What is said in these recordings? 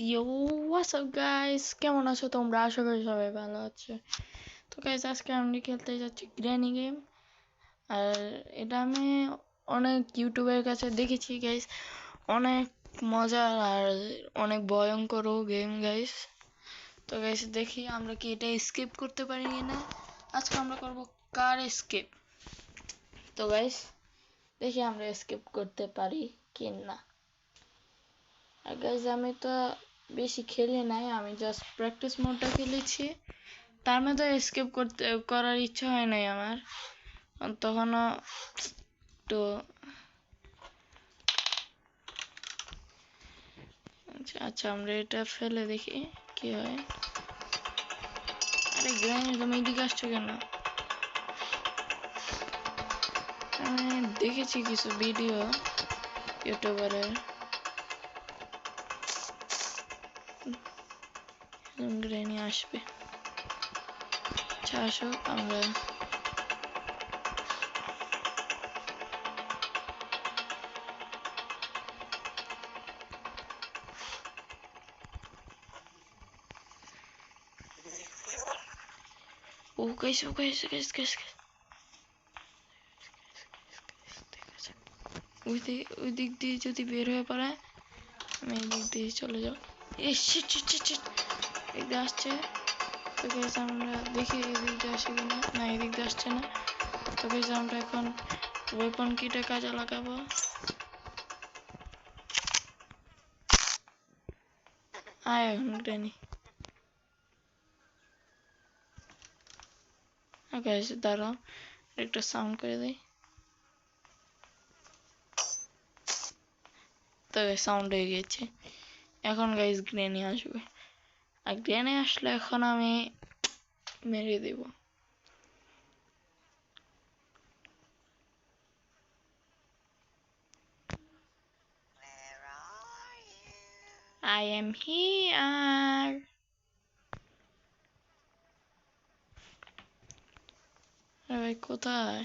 ইয়ো WhatsApp guys, কেমন আছো তোমরা? আশা করি সবাই ভালো আছে। তো গাইস, আজকে আমি খেলতে যাচ্ছি গ্র্যানি গেম। আর এটা আমি অনেক ইউটিউবের কাছে দেখেছি গাইস, অনেক মজার আর অনেক ভয়ঙ্করও গেম গাইস। তো গাইস, দেখি আমরা কি এটা স্কিপ করতে পারি কিনা। আজকে আমরা করব কার স্কিপ। তো গাইস, দেখি আমরা স্কিপ করতে পারি কিনা। আর গাইস, আমি তো বেশি খেলি নাই, আমি জাস্ট প্র্যাকটিস মোডটা খেলেছি। তার মধ্যে স্কিপ করার ইচ্ছা হয় নাই আমার তখনও। তো আচ্ছা, আমরা এটা ফেলে দেখি কি হয়। আরে গ্র্যানি, তুমি এদিকে আসছো কেন? আমি দেখেছি কিছু ভিডিও ইউটিউবারের, গ্র্যানি আসবে। আচ্ছা আসো, আমরা ও গাইস, ওই দিক দিয়ে যদি বের হয়ে পড়ে, আমি এই দিক দিয়ে চলে যাও। এদিকে আসছে। তো গাইস, আমরা দেখি এই দিক দিয়ে আসে কিনা। না, এই দিক দিয়ে আসছে না। তো গাইস, আমরা এখন ওয়েপন কিটা কাজে লাগাবো। আয় এখন গ্র্যানি। গাইস দাঁড়াও, একটা সাউন্ড করে দেই। তো সাউন্ড হয়ে গেছে। এখন গাইস গ্র্যানি আসবে, আর গ্র্যানি আসলে এখন আমি মেরে দেব। I am here. ভাই কোথায়?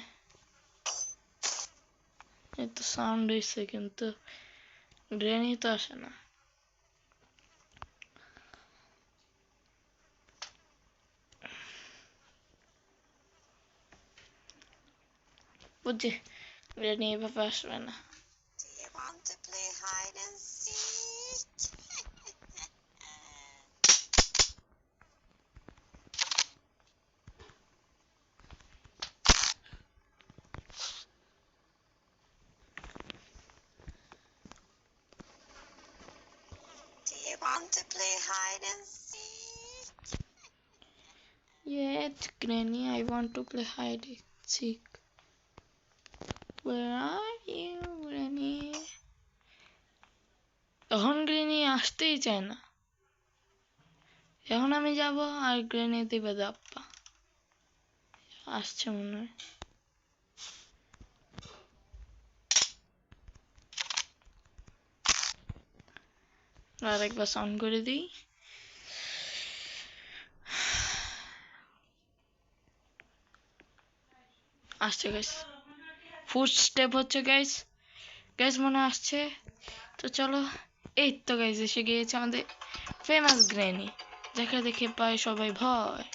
এই তো সাউন্ড হয়েছে কিন্তু গ্র্যানি তো আসে না। বুঝছি, গ্র্যানি এভাবে আসবে না। Do you want to play hide and seek? Do you want to play hide and seek? Yes, Granny, I want to play hide and seek. Where are you, Granny? তখন granny আসতেই চায় না। এখন আমি যাব আর গ্র্যানি দিবে ধাপ্পা। আসছে মনে হয়। আরেকবার সাউন্ড করে দিই। আসছে গাইস, ফুট স্টেপ হচ্ছে গাইস। গাইস মনে আসছে। তো চলো, এই তো গাইস এসে গিয়েছে আমাদের ফেমাস গ্র্যানি, যাকে দেখে পায় সবাই ভয়,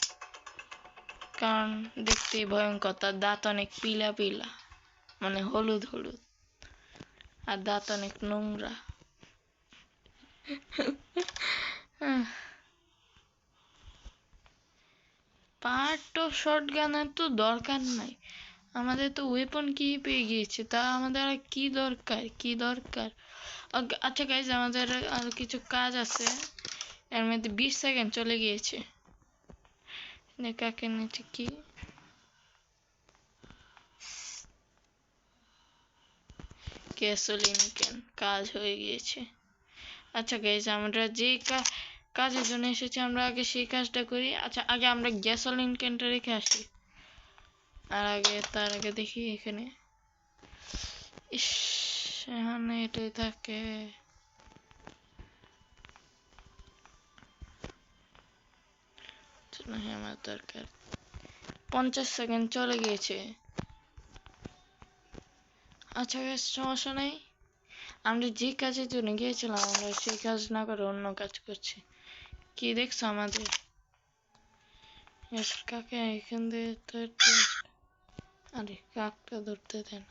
কারণ দেখতে ভয়ঙ্কর। তার দাঁত অনেক পিলা পিলা, মানে হলুদ হলুদ, আর দাঁত অনেক নোংরা। পার্ট অফ শটগানের তো দরকার নাই, আমাদের তো ওয়েপন কি পেয়ে গিয়েছে, তা আমাদের আর কি দরকার। আচ্ছা গাইজ, আমাদের আর কিছু কাজ আছে। এর মধ্যে 20 সেকেন্ড চলে গিয়েছে। কাকে নিচে কি গ্যাসোলিন ক্যান, কাজ হয়ে গিয়েছে। আচ্ছা গাইজ, আমরা যে কাজের জন্য এসেছি আমরা আগে সেই কাজটা করি। আচ্ছা, আগে আমরা গ্যাসোলিন ক্যানটা রেখে আসি। আর তার আগে দেখি এখানে, ইস, এখানে এটাই থাকে। আমার দরকার। 50 সেকেন্ড চলে গিয়েছে। আচ্ছা গাইস, সমস্যা নাই, আমরা যে কাজের জন্য গিয়েছিলাম আমরা সেই কাজ না করে অন্য কাজ করছি। কি দেখছো আমাদের কাকে এখান দিয়ে তো আরে কাকটা ধরতে দেন।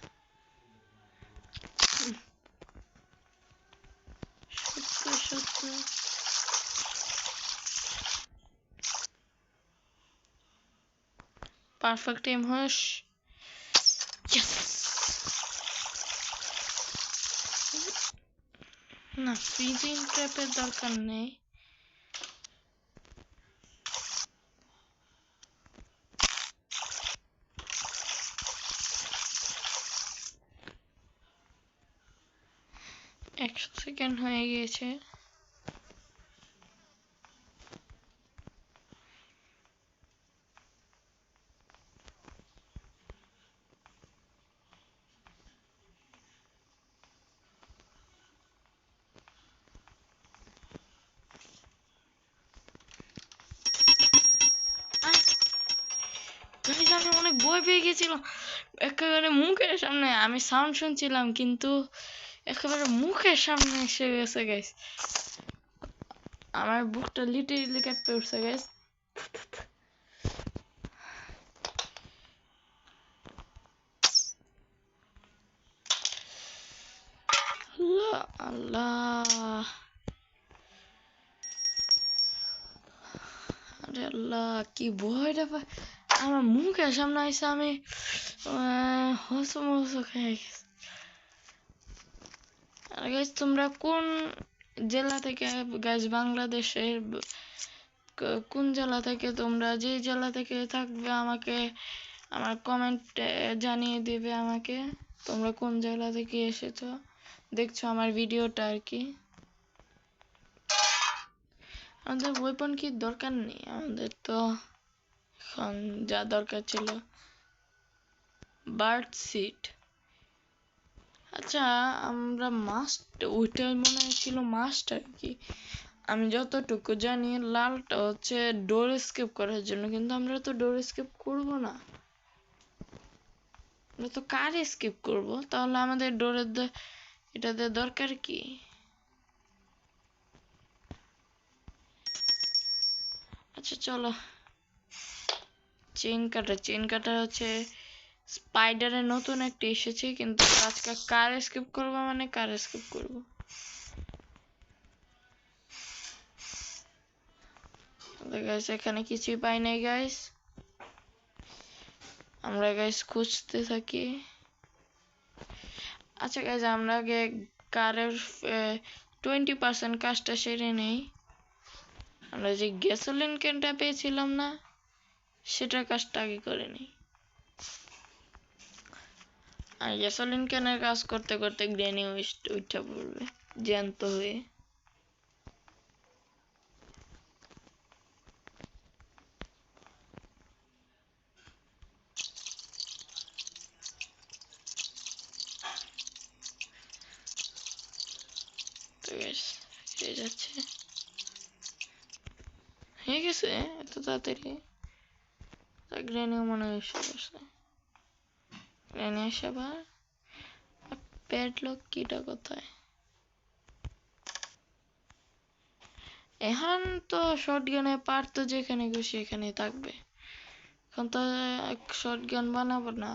সত্যি সত্যি পারফেক্ট এম হস। না ফ্রিজিং ট্র্যাপের দরকার নেই। একশো সেকেন্ড হয়ে গিয়েছে। আমি অনেক ভয় পেয়ে গেছিলাম একেবারে মুখের সামনে। আমি সাউন্ড শুনছিলাম কিন্তু একেবারে মুখের সামনে এসে গেছে গাইস। আমার বুকটা লিটারেলি কেঁপে উঠছে গাইস। আল্লাহ আরে আল্লাহ কি ভয়টা আমার মুখের সামনে আইসা আমি হসম খেয়ে গেছি। আর গাইস তোমরা কোন জেলা থেকে গাইস বাংলাদেশের কোন জেলা থেকে তোমরা যে জেলা থেকে থাকবে আমাকে আমার কমেন্টে জানিয়ে দিবে আমাকে তোমরা কোন জেলা থেকে এসেছো দেখছো আমার ভিডিওটা আর কি। আমাদের ওয়েপন কি দরকার নেই, আমাদের তো এখন যা দরকার ছিল বার্ড সিট। আচ্ছা আমরা মাস্ট ওইটা মনে ছিল মাস্ট আর কি। আমি যতটুকু জানি লালটা হচ্ছে ডোর এসকেপ করার জন্য, কিন্তু আমরা তো ডোর এসকেপ করবো না, আমরা তো কার এসকেপ করবো। তাহলে আমাদের ডোরের এটাতে দরকার কি? আচ্ছা চলো চেইন কাটার হচ্ছে স্পাইডারের নতুন একটা এসেছে, কিন্তু আজকে কার এসকেপ করবো মানে কার এসকেপ করবো। গাইস এখানে কিছুই পাই নাই গাইস, আমরা গাইস খুঁজতে থাকি। আচ্ছা গাইস আমরা আগে কারের 20% কাজটা সেরে নেই। আমরা যে গ্যাসোলিন ক্যানটা পেয়েছিলাম না সেটার কাজটা আগে করে নিই। আর গ্যাসোলিন ক্যানের কাজ করতে করতে গ্র্যানি উঠা পড়বে জ্যান্ত হয়ে। তো গাইস হয়ে যাচ্ছে, হয়ে গেছে এত তাড়াতাড়ি। গ্র্যানিও মনে হয় এসে বসে। গ্র্যানি এসে আবার প্যাডলক কিটা কোথায়? এখন তো শটগানে পার তো যেখানে খুশি এখানে থাকবে, এখন তো শটগান বানাবো না।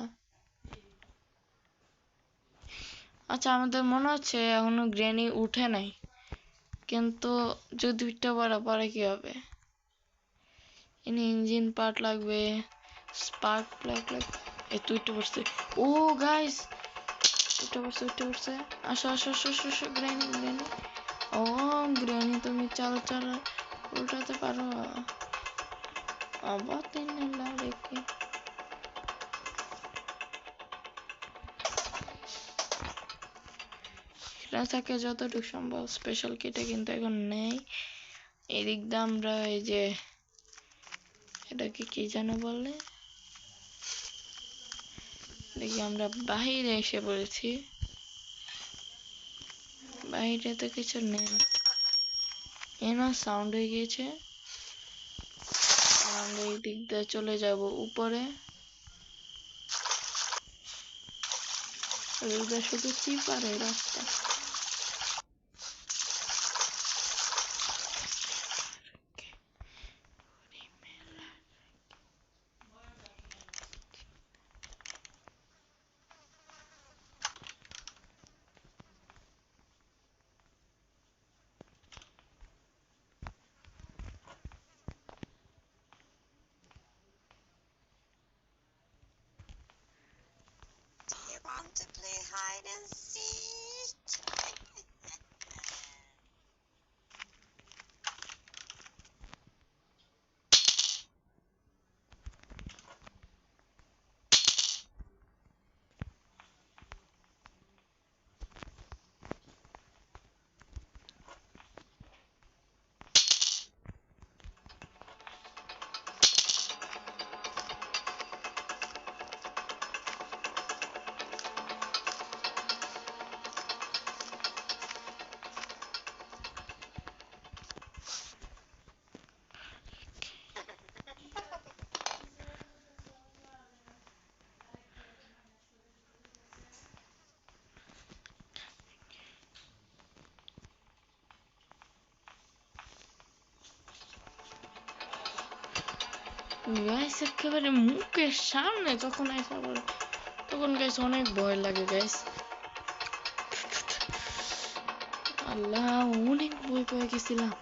আচ্ছা আমাদের মনে হচ্ছে এখনো গ্র্যানি উঠে নাই, কিন্তু যদি উঠতে পারে পরে কি হবে? এনে ইঞ্জিন পার্ট লাগবে, স্পার্ক প্লাগ লাগবে। এই তো উঠতে পড়ছে। ও গাইস উঠতে পড়ছে। আসো আসো আসো আসো গ্র্যানি। ও গ্র্যানি তুমি চাল উল্টাতে পারো আবার তিন রেখে। এটা থাকে যতটুকু সম্ভব স্পেশাল কিটে কিন্তু এখন নেই। এদিক দিয়ে আমরা এই যে এটাকে কি জানো বললে, দেখি আমরা বাহিরে এসে পড়েছি। বাইরে তো কিছু নেই, এনা সাউন্ড হয়ে গিয়েছে। আমরা এই দিক দিয়ে চলে যাব উপরে। শুধু চিপারে রাস্তা। গাইস একেবারে মুখের সামনে যখন আইসা বলে তখন গাইস অনেক ভয় লাগে গাইস। আল্লাহ অনেক ভয় পেয়ে গেছিলাম।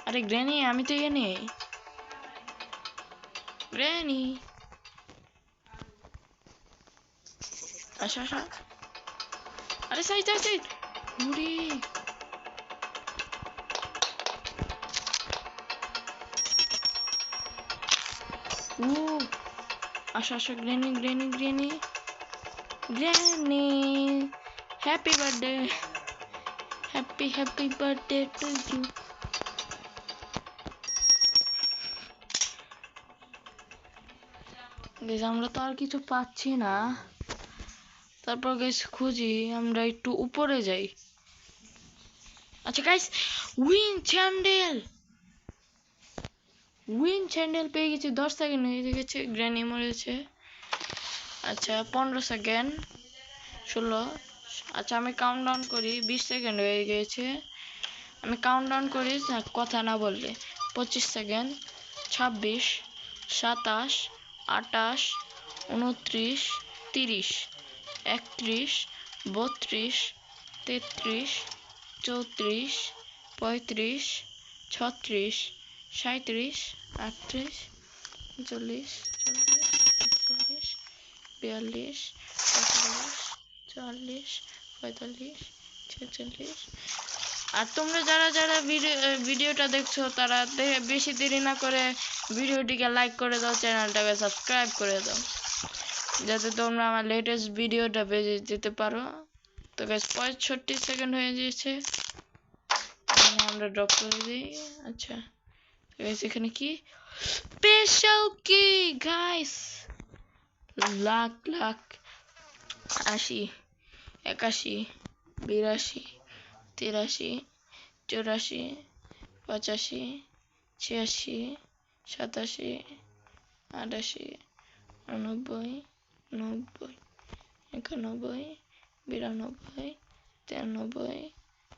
আরে গ্র্যানি আমি তো এখানে। গ্র্যানি আসা আসা। আরে সাইড সাইড সাইড। উড়ি ও আসা আসা। Granny granny granny granny happy birthday. Happy happy birthday to you. Guys আমরা তো আর কিছু পাচ্ছি না। তারপর গাইস খুঁজি, আমরা একটু উপরে যাই। আচ্ছা গাইস উইন চ্যান্ডেল পেয়ে গেছি। 10 সেকেন্ড হয়ে গেছে। গ্র্যানি মরেছে। আচ্ছা 15 সেকেন্ড, 16। আচ্ছা আমি কাউন্ট ডাউন করি। 20 সেকেন্ড হয়ে গেছে। আমি কাউন্ট ডাউন করি কথা না বললে। 25 সেকেন্ড, 26, 27, 28, 29, 30, 31, 32, 33, 34, 35, 36, 37, 38, 40, 41, 42, 43, 44, 46। আর তোমরা যারা যারা ভিডিওটা দেখছো তারা বেশি দেরি না করে ভিডিওটিকে লাইক করে দাও, চ্যানেলটাকে সাবস্ক্রাইব করে দাও, যাতে তোমরা আমার লেটেস্ট ভিডিওটা পেয়ে যেতে পারো। তো গাইস 65 সেকেন্ড হয়ে গিয়েছে। আমরা ড্রপ করে দিই। আচ্ছা গাইস এখানে কি স্পেশাল কি গাইস? লাখ লাখ 80, 81, 82, 83, 84, 85, 86, 87, 88, 89, 90, 91, 92, 93, 94, 95,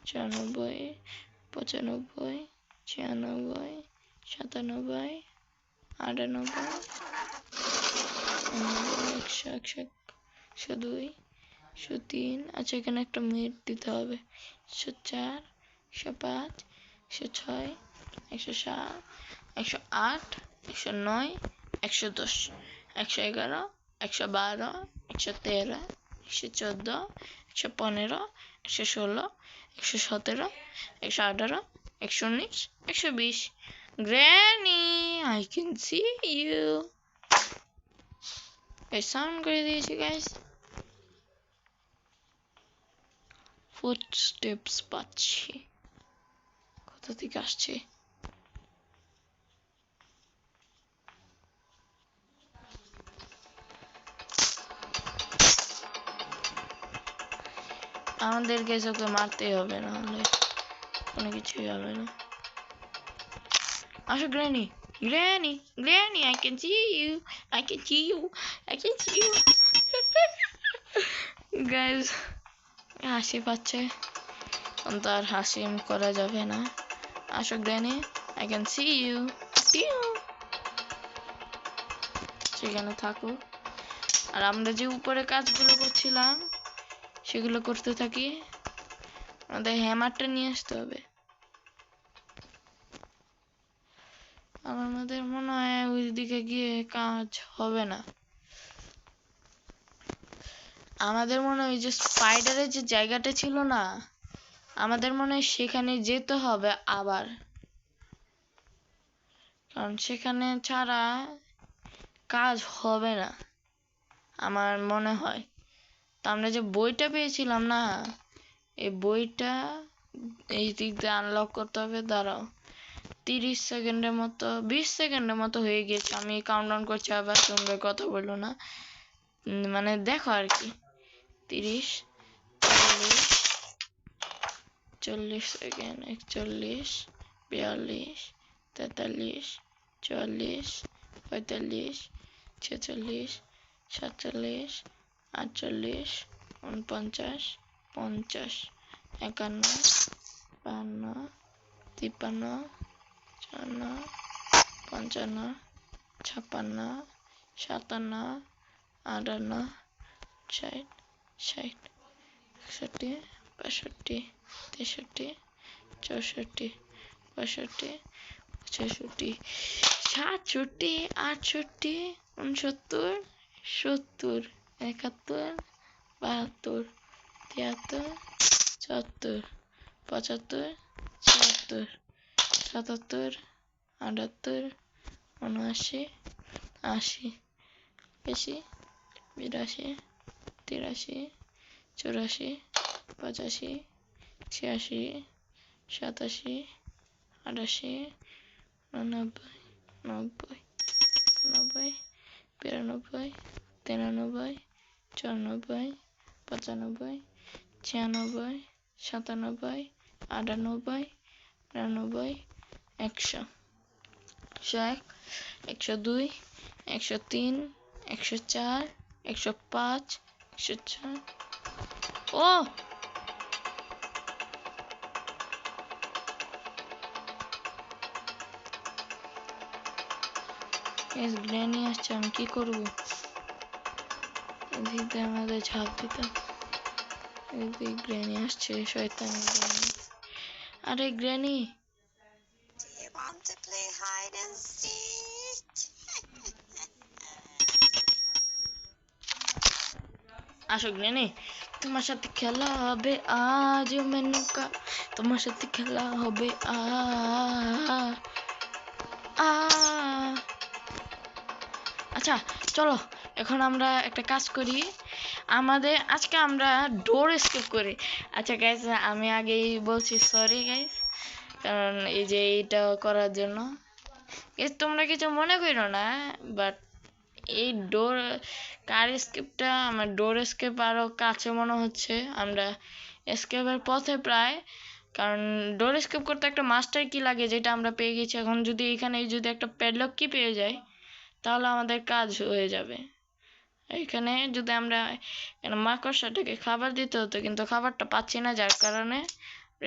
96, 97, 98, 100, 101, 102, 103। আচ্ছা এখানে একটা মিনিট দিতে হবে। 104, 105, 106, 107, 108, 109, 110, 111, 112, 113, 114, 115, 116, 117, 118, 119, 120। Granny, I can see you. Guys, sound করে দিয়েছি guys. Footsteps পাচ্ছি। কোথা থেকে আসছে? আমাদেরকে ওকে মারতেই হবে, না হলে কোনো কিছুই হবে না। আসো granny granny granny, I can see you, I can see you, I can see you. Guys হাসি পাচ্ছে, তো আর হাসি করা যাবে না। আসো granny, I can see you. সেখানে থাকো। আর আমরা যে উপরে কাজগুলো করছিলাম সেগুলো করতে থাকি। আমাদের হ্যামারটা নিয়ে আসতে হবে। আমাদের মনে হয় ওই দিকে গিয়ে কাজ হবে না। আমাদের মনে হয় যে স্পাইডারের যে জায়গাটা ছিল না, আমাদের মনে হয় সেখানে যেতে হবে আবার, কারণ সেখানে ছাড়া কাজ হবে না আমার মনে হয়। তো আমরা যে বইটা পেয়েছিলাম না, এই বইটা এই দিক দিয়ে আনলক করতে হবে। দাঁড়াও 30 সেকেন্ডের মতো, 20 সেকেন্ডের মতো হয়ে গেছে। আমি কাউন্টডাউন করছি আবার, তোমরা কথা বলো না, মানে দেখো আর কি। 30, 40, 40 সেকেন্ড, 41, 42, 43, 44, 45, 46, 47, 48, 49, 50, 51, 52, 53, 54, 55, 56, 57, 58, 60, 61, 62, 63, 64, 65, 66, 67, 68, 69, 70, 71, 72, 73, 74, 75, 76, 77, 78, 79, 80, 81, 82, 83, 84, 85, 86, 87, 88, 89, 90, 91, 92, 93, 94, 95, 96, 97, 98, 99, 100, 101, 102, 103, 104, 105, 104. ও গ্র্যানি আসছে, আমি কি করবো? এদিক দিয়ে আমাদের ঝাঁপ দিতাম, এদিক গ্র্যানি আসছে, শয়তান গ্র্যানি। আরে granny, Do you want to play hide and seek? আসো গ্র্যানি, তোমার সাথে খেলা হবে আজ মেনুকা, তোমার সাথে খেলা হবে আচ্ছা চলো, এখন আমরা একটা কাজ করি, আমাদের আজকে আমরা ডোর এসকেপ করি। আচ্ছা গাইস, আমি আগেই বলছি সরি গাইস, কারণ এই যে এইটা করার জন্য তোমরা কিছু মনে করো না, বাট এই ডোর কার এসকেপটা আমার ডোর এসকেপ আরো কাছে মনে হচ্ছে, আমরা এসকেপের পথে প্রায়। কারণ ডোর এসকেপ করতে একটা মাস্টার কি লাগে, যেটা আমরা পেয়ে গেছি। এখন যদি এখানে যদি একটা প্যাডলক কি পেয়ে যাই, তাহলে আমাদের কাজ হয়ে যাবে। এখানে যদি আমরা মাকড়সাটাকে খাবার দিতে হতো, কিন্তু খাবারটা পাচ্ছি না, যার কারণে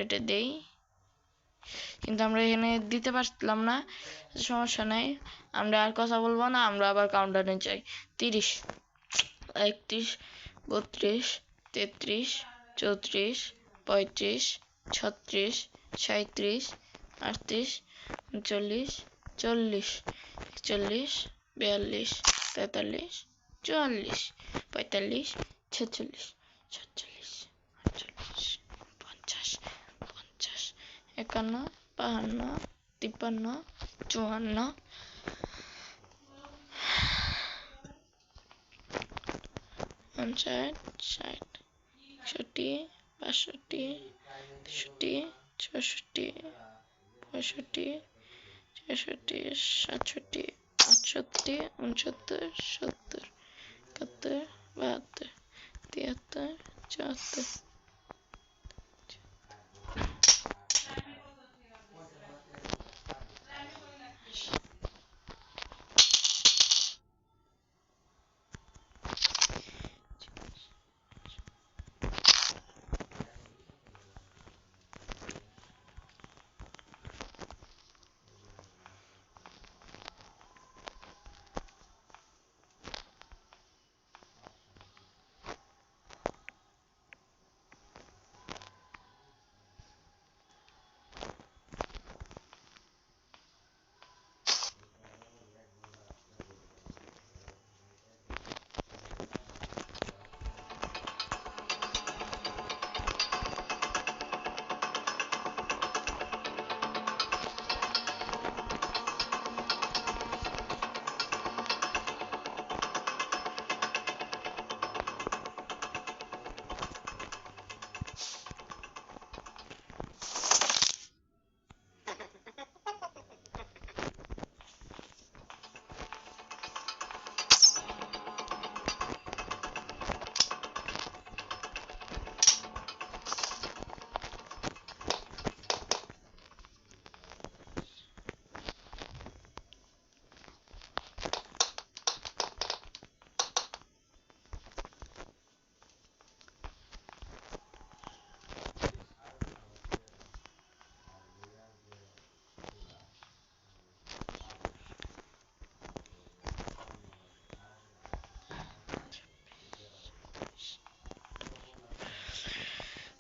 এটা দেই, কিন্তু আমরা এখানে দিতে পারলাম না, সমস্যা নাই, আমরা আর কথা বলবো না, আমরা আবার কাউন্টারে চাই। 30, 31, 32, 33, 34, 35, 36, 37, 38, 39, 40, 41, 42, 43, 44, 45, 46, 47, 48, 50, 50, 51, 52, 53, 54, 59, 60, 61, 62, 63, 64, 65, 66, 67, 68, 69, 70, 71, 72, 73, 74.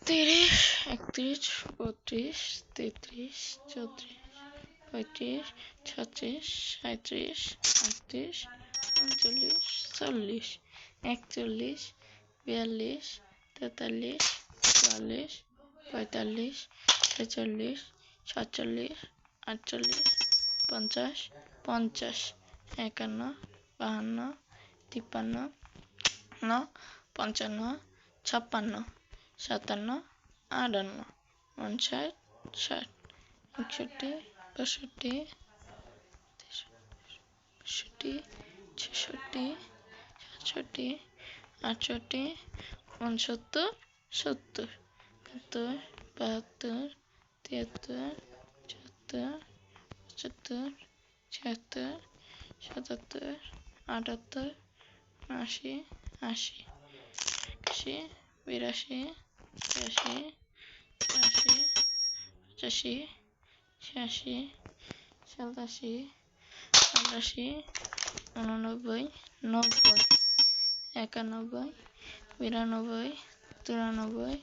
30, 31, 32, 33, 34, 35, 36, 37, 38, 39, 40, 41, 42, 43, 44, 45, 46, 47, 48, 50, 50, 51, 52, 53, 55, 56, 57, 58, 59, 60, 61, 62, 63, 64, 65, 68, 69, 70, 71, 72, 73, 74, 75, 76, 77, 78, 80, 81, 82, 83, 84, 85, 86, 87, 88, 89, 90, 91, 92, 93, 94,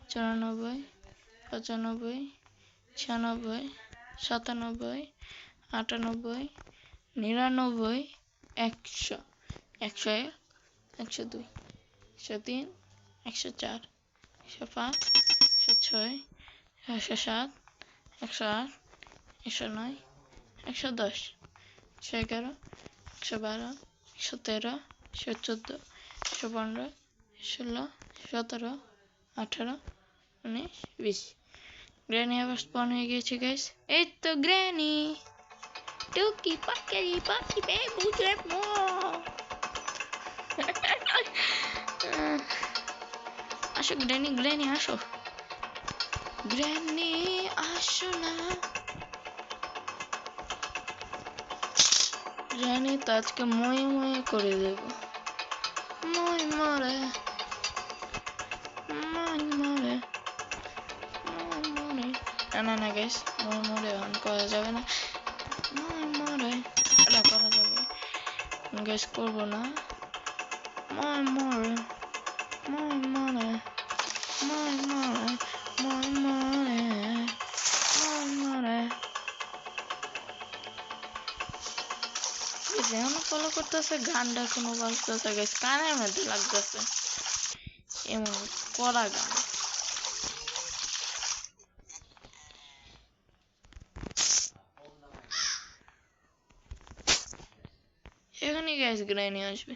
95, 96, 97, 98, 99, 100, 101, 102, 103, 104, 105, 106, 107, 108, 109, 110, 111, 112, 113, 114, 115, 16, 17, 18, 19, 20. গ্র্যানি আবার স্পন হয়ে গিয়েছে গাইস। এই তো গ্র্যানি টুকি পাকেরি পাকি বে বুঝে মো। আসো গ্র্যানি, গ্র্যানি আসো, গ্র্যানি আসো না। গ্র্যানি তো আজকে মই মই করে দেব। মই মরে, মই মরে, মই মরে। না না গাইস, মই মরে অন করা যাবে না। মই মরে এটা করা যাবে গাইস, করবো না। মই মরে, মই মরে, মই মরে, মই মরে, মই মরে। যেমন ফলো করতেছে, গানটা এখনো বাজতেছে গাইস, কানের মধ্যে লাগতেছে এমন করা গান। এখানে গাইস গ্র্যানি আসবে।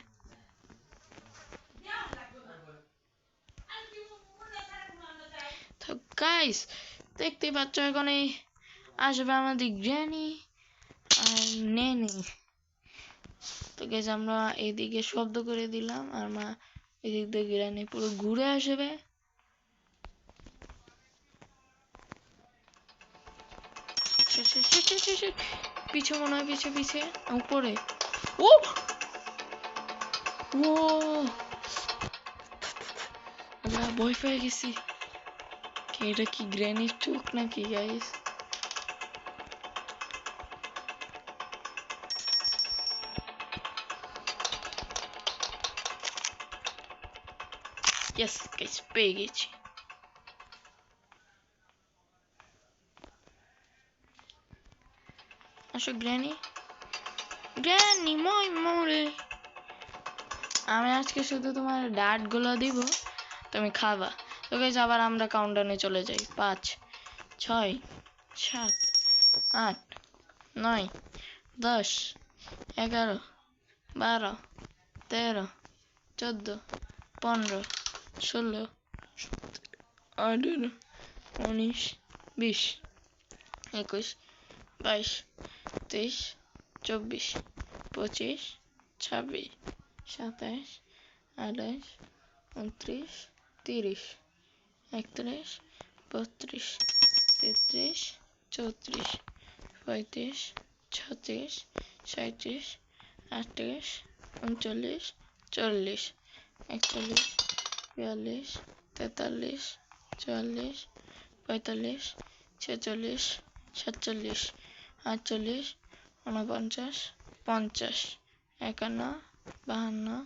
তো গাইস দেখতেই পাচ্ছ এখন এই আসবে আমাদের গ্র্যানি আর নেনি। তো গাইস আমরা এদিকে শব্দ করে দিলাম আর মা এদিক দিয়ে গ্র্যানি পুরো ঘুরে আসবে। পিছে মনে হয়, পিছে পিছে উপরে। ও ও আমরা ভয় পেয়ে গেছি। এটা কি গ্র্যানির চোখ নাকি গাইস? ইয়েস গাইস, পেয়ে গেছি। আসো গ্র্যানি, গ্র্যানি মই মরে। আমি আজকে শুধু তোমার ডাট গুলো দিব, তুমি খাবা। তো গাইস আবার আমরা কাউন্টডাউনে চলে যাই। 5, 6, 7, 8, 9, 10, 11, 12, 13, 14, 15, 16, 18, 19, 20, 21, 22, 23, 24, 25, 26, 27, 28, 29, 30, 31, 32, 33, 34, 35, 36, 37, 38, 39, 40, 41, 42, 43, 44, 45, 46, 47, 48, 49, 50, 51, 52,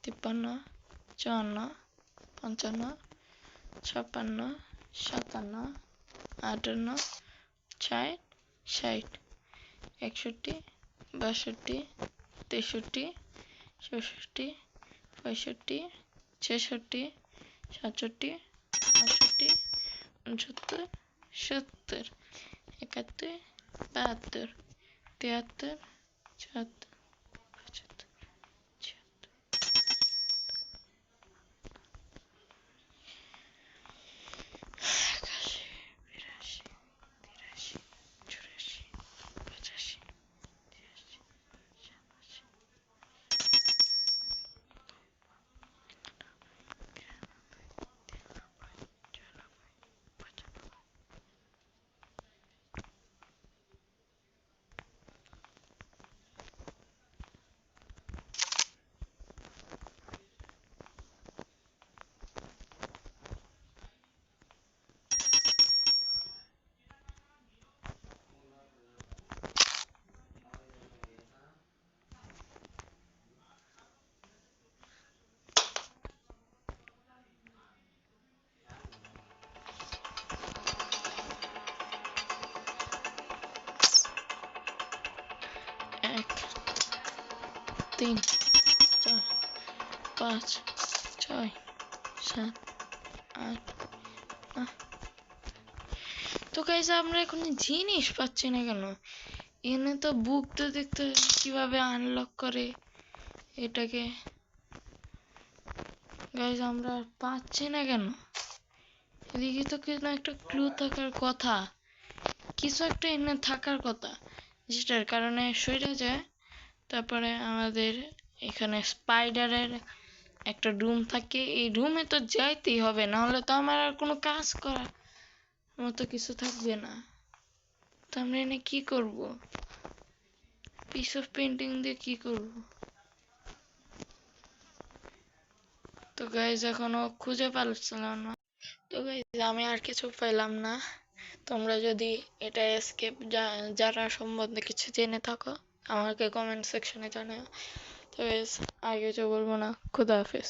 53, 54, 55, 56 57 58 60 60 61 62 63 64 65 66 67 68 69 70 71 72 73 74 75 76 81 82 83 84 85 86 87 এক 3 4 5 6 7 8 তো গাইস আমরা এখন জিনিস পাচ্ছি না কেন? এখানে তো বুক তো দেখতে কিভাবে আনলক করে এটাকে। গাইস আমরা পাচ্ছি না কেন? এদিকে তো কিছু একটা ক্লু থাকার কথা, কিছু একটা এখানে থাকার কথা যেটার কারণে সইরা যায়। তারপরে আমাদের এখানে স্পাইডারের একটা রুম থাকে, এই রুমে তো যাইতেই হবে, না হলে তো আমার আর কোনো কাজ করার মতো কিছু থাকবে না। তো আমরা এনে কি করব? পিস অফ পেন্টিং দিয়ে কি করব? তো গাইজ এখনো খুঁজে পাচ্ছিলাম না। তো গাইজ আমি আর কিছু পাইলাম না। তোমরা যদি এটা এসকেপ যারা সম্বন্ধে কিছু জেনে থাকো আমাকে কমেন্ট সেকশনে জানাও। তো গাইজ আর কিছু বলবো না, খুদা হাফেজ।